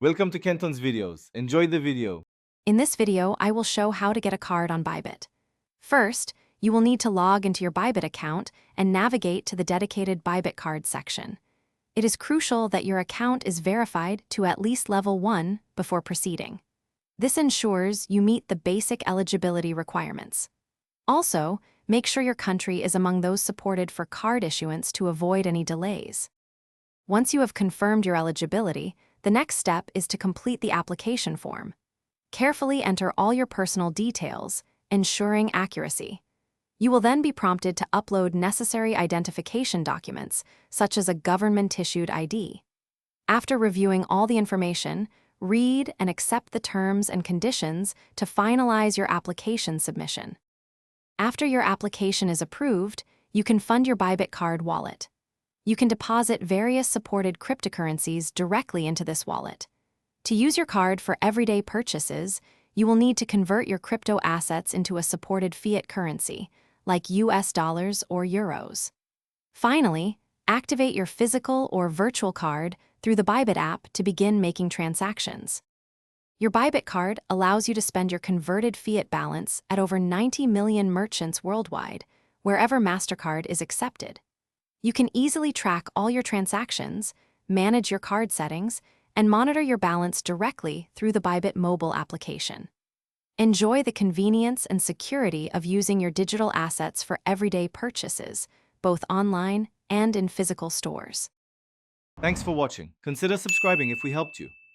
Welcome to Kenton's videos. Enjoy the video. In this video, I will show how to get a card on Bybit. First, you will need to log into your Bybit account and navigate to the dedicated Bybit card section. It is crucial that your account is verified to at least level 1 before proceeding. This ensures you meet the basic eligibility requirements. Also, make sure your country is among those supported for card issuance to avoid any delays. Once you have confirmed your eligibility, the next step is to complete the application form. Carefully enter all your personal details, ensuring accuracy. You will then be prompted to upload necessary identification documents, such as a government-issued ID. After reviewing all the information, read and accept the terms and conditions to finalize your application submission. After your application is approved, you can fund your Bybit card wallet. You can deposit various supported cryptocurrencies directly into this wallet. To use your card for everyday purchases, you will need to convert your crypto assets into a supported fiat currency, like US dollars or euros. Finally, activate your physical or virtual card through the Bybit app to begin making transactions. Your Bybit card allows you to spend your converted fiat balance at over 90 million merchants worldwide, wherever MasterCard is accepted. You can easily track all your transactions, manage your card settings, and monitor your balance directly through the Bybit mobile application. Enjoy the convenience and security of using your digital assets for everyday purchases, both online and in physical stores. Thanks for watching. Consider subscribing if we helped you.